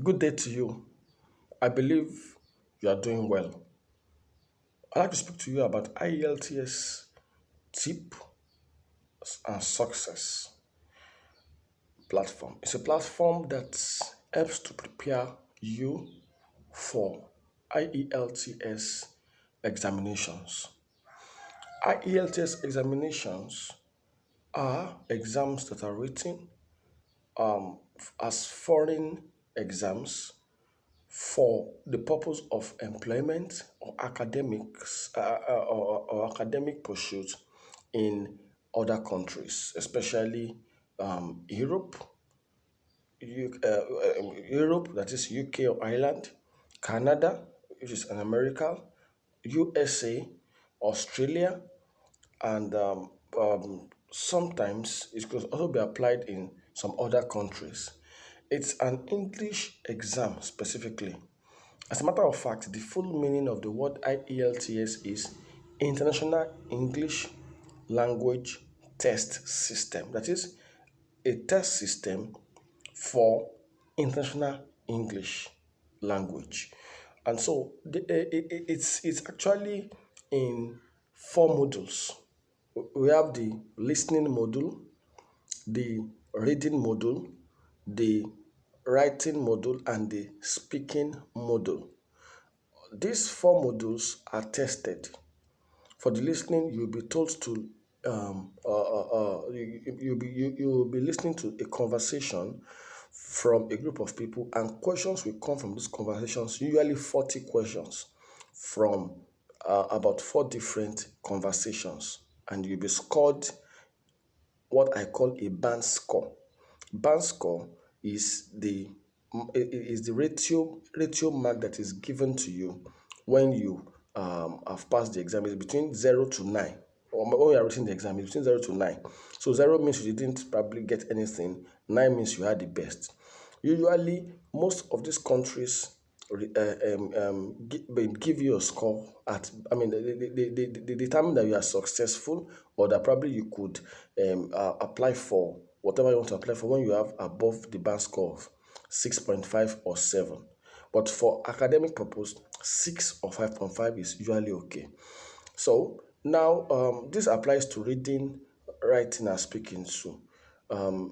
Good day to you. I believe you are doing well. I'd like to speak to you about IELTS tip and success platform. It's a platform that helps to prepare you for IELTS examinations. IELTS examinations are exams that are written as foreign exams for the purpose of employment or academics or academic pursuits in other countries, especially Europe, Europe, that is UK or Ireland, Canada, which is in America, USA, Australia, and sometimes it could also be applied in some other countries. It's an English exam specifically. As a matter of fact, the full meaning of the word IELTS is International English Language Test System. That is a test system for international English language. And so it's actually in four modules. We have the listening module, the reading module, the writing module, and the speaking module. These four modules are tested. For the listening, you'll be told to you will be listening to a conversation from a group of people, and questions will come from these conversations. Usually, 40 questions from about four different conversations, and you'll be scored what I call a band score. Band score is the ratio mark that is given to you when you have passed the exam. It's between 0 to 9. Or when you are writing the exam, it's between 0 to 9. So 0 means you didn't probably get anything. 9 means you had the best. Usually, most of these countries give you a score at, they determine that you are successful, or that probably you could apply for whatever you want to apply for when you have above the band score of 6.5 or 7. But for academic purpose, 6 or 5.5 is usually okay. So now this applies to reading, writing, and speaking too.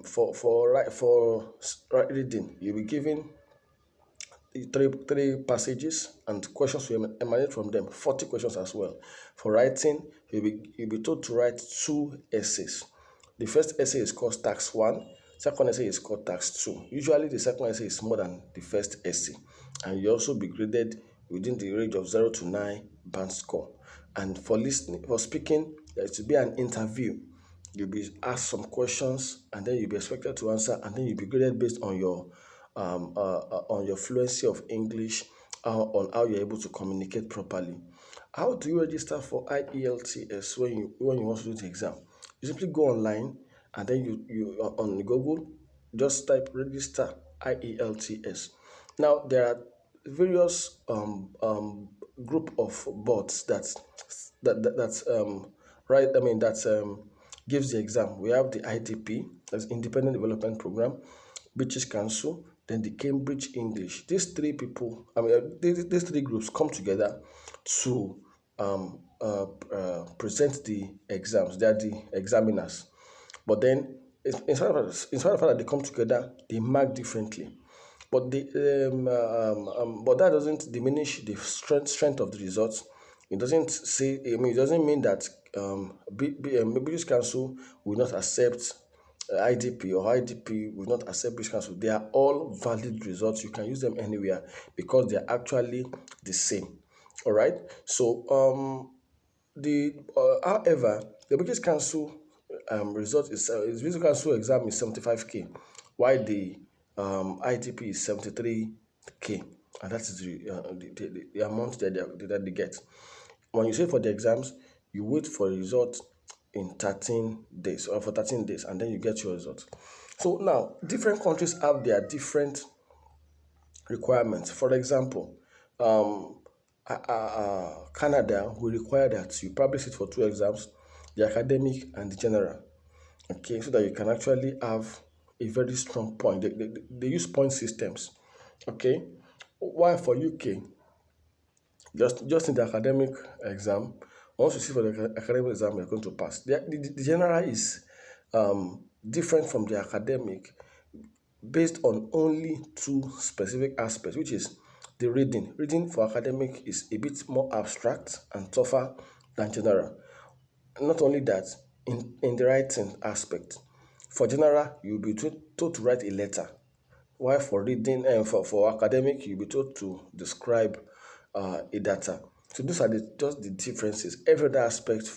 For reading, you'll be given three passages, and questions will emanate from them. 40 questions as well. For writing, you'll be told to write two essays. The first essay is called tax 1. Second essay is called tax 2. Usually the second essay is more than the first essay, and you also be graded within the range of 0 to 9 band score. And for speaking, there to be an interview. You'll be asked some questions, and then you'll be expected to answer, and then you'll be graded based on your fluency of English, on how you're able to communicate properly. How do you register for IELTS when you want to do the exam? You simply go online, and then you on Google, just type register IELTS. Now there are various group of boards that's right. That gives the exam. We have the IDP, that's Independent Development Program, British Council, then the Cambridge English. These three people, these three groups come together to present the exams. They are the examiners. But then, in spite of the fact that they come together, they mark differently. But but that doesn't diminish the strength of the results. It doesn't say. It doesn't mean that British Council will not accept IDP, or IDP will not accept British Council. They are all valid results. You can use them anywhere because they are actually the same. All right. So however, the British Council result is British Council exam is 75K, while the ITP is 73K, and that is the amount that they get. When you say for the exams, you wait for a result in 13 days, or for 13 days, and then you get your result. So now, different countries have their different requirements. For example, Canada will require that you probably sit for two exams, the academic and the general, okay, so that you can actually have a very strong point. They use point systems, Okay, while for UK, just in the academic exam, once you see for the academic exam, you're going to pass. The general is different from the academic based on only two specific aspects, which is the reading. Reading for academic is a bit more abstract and tougher than general. Not only that, in the writing aspect, for general, you'll be told to write a letter, while for reading and for academic, you'll be told to describe a data. So those are just the differences. Every other aspect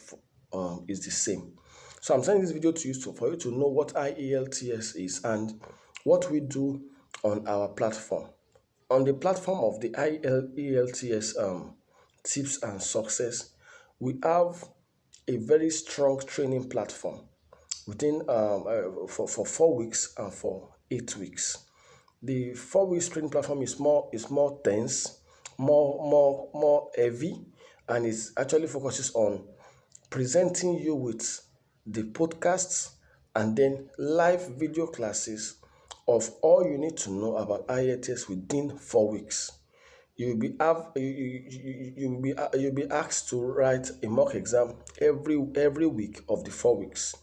is the same. So I'm sending this video to you for you to know what IELTS is and what we do on our platform. On the platform of the IELTS tips and success, we have a very strong training platform within for 4 weeks and for 8 weeks. The 4 weeks training platform is more dense, more heavy, and it actually focuses on presenting you with the podcasts and then live video classes of all you need to know about IELTS within 4 weeks. You'll be asked to write a mock exam every week of the 4 weeks,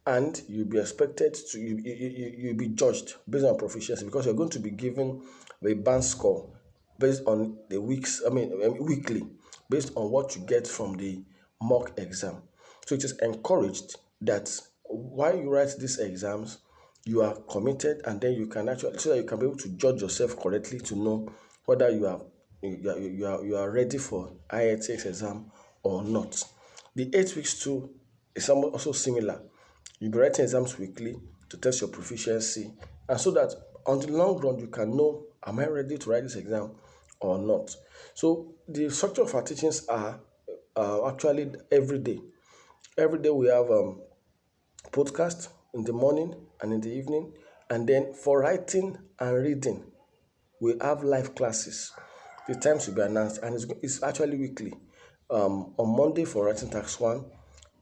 and you'll be expected to you'll be judged based on proficiency, because you're going to be given a band score based on the weekly, based on what you get from the mock exam. So it is encouraged that while you write these exams, you are committed, and then you can actually, so that you can be able to judge yourself correctly to know whether you are ready for IELTS exam or not. The 8 weeks too is also similar. You'll be writing exams weekly to test your proficiency, and so that on the long run you can know, am I ready to write this exam or not? So the structure of our teachings are actually every day. Every day we have podcast in the morning and in the evening, and then for writing and reading we have live classes. The times will be announced, and it's actually weekly. On Monday for writing task 1,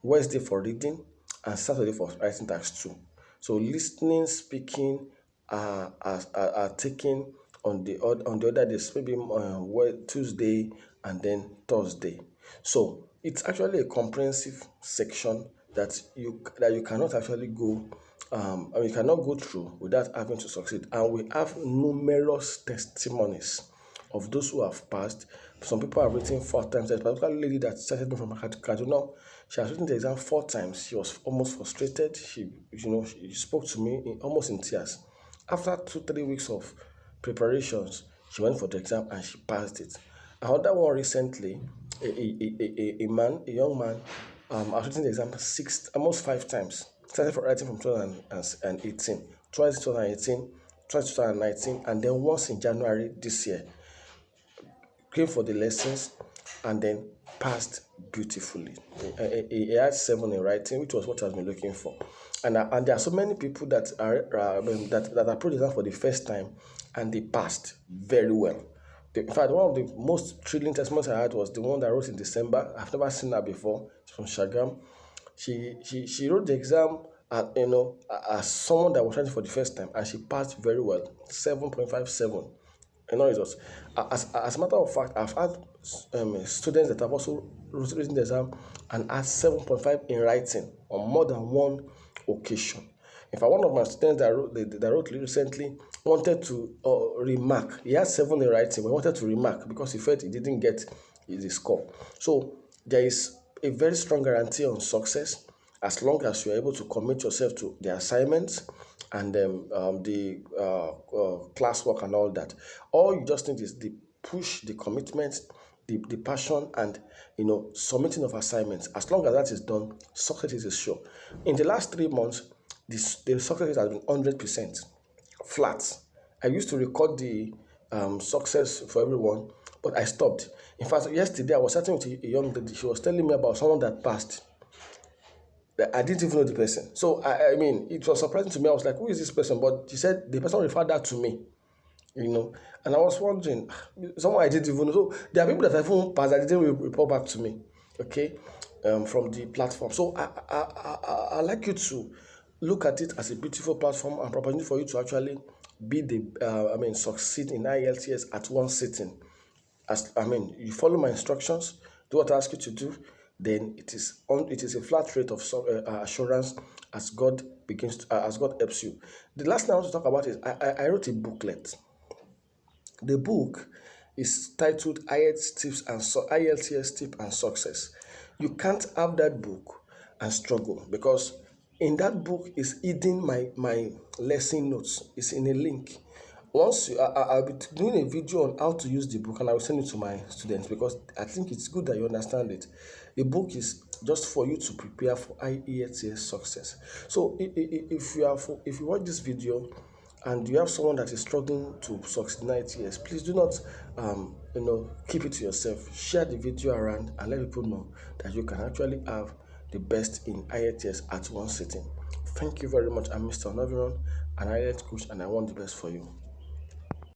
Wednesday for reading, and Saturday for writing task 2. So listening, speaking are taken on the other days, maybe Tuesday and then Thursday. So it's actually a comprehensive section that you cannot actually go you cannot go through without having to succeed. And we have numerous testimonies of those who have passed. Some people have written 4 times. There's a particular lady that started me from Kaduna. She has written the exam 4 times. She was almost frustrated. She spoke to me almost in tears. After 2-3 weeks of preparations, she went for the exam and she passed it. Another one recently, a young man, has written the exam almost 5 times. Started for writing from 2018, twice 2018, twice 2019, and then once in January this year. Came for the lessons and then passed beautifully. He had 7 in writing, which was what I was been looking for. And there are so many people that approached the exam for the first time and they passed very well. In fact, one of the most thrilling testimonies I had was the one that I wrote in December. I've never seen her before. She's from Shagam. She wrote the exam as someone that was writing for the first time, and she passed very well, 7.57. Results. As a matter of fact, I've had students that have also written the exam and had 7.5 in writing on more than one occasion. In fact, one of my students that wrote recently wanted to remark. He had 7 in writing, but he wanted to remark because he felt he didn't get the score. So there is a very strong guarantee on success as long as you are able to commit yourself to the assignments and the classwork and all that. All you just need is the push, the commitment, the passion, and submitting of assignments. As long as that is done, success is sure. In the last 3 months, the success has been 100% flat. I used to record the success for everyone, but I stopped. In fact, yesterday I was chatting with a young lady. She was telling me about someone that passed. I didn't even know the person. So, I mean, it was surprising to me. I was like, who is this person? But she said the person referred that to me, And I was wondering, someone I didn't even know. So, there are people that have even passed that didn't report back to me, okay, from the platform. So, I like you to look at it as a beautiful platform and opportunity for you to actually succeed in IELTS at one sitting. You follow my instructions, do what I ask you to do, then it is a flat rate of assurance as God helps you. The last thing I want to talk about is I wrote a booklet. The book is titled IELTS Tip and Success. You can't have that book and struggle, because in that book is hidden my lesson notes. It's in a link. I'll be doing a video on how to use the book, and I will send it to my students, because I think it's good that you understand it. The book is just for you to prepare for IELTS success. So if you watch this video and you have someone that is struggling to succeed in IELTS, please do not keep it to yourself. Share the video around and let people know that you can actually have the best in IELTS at one sitting. Thank you very much. I'm Mr. Onoviron, an IELTS coach, and I want the best for you.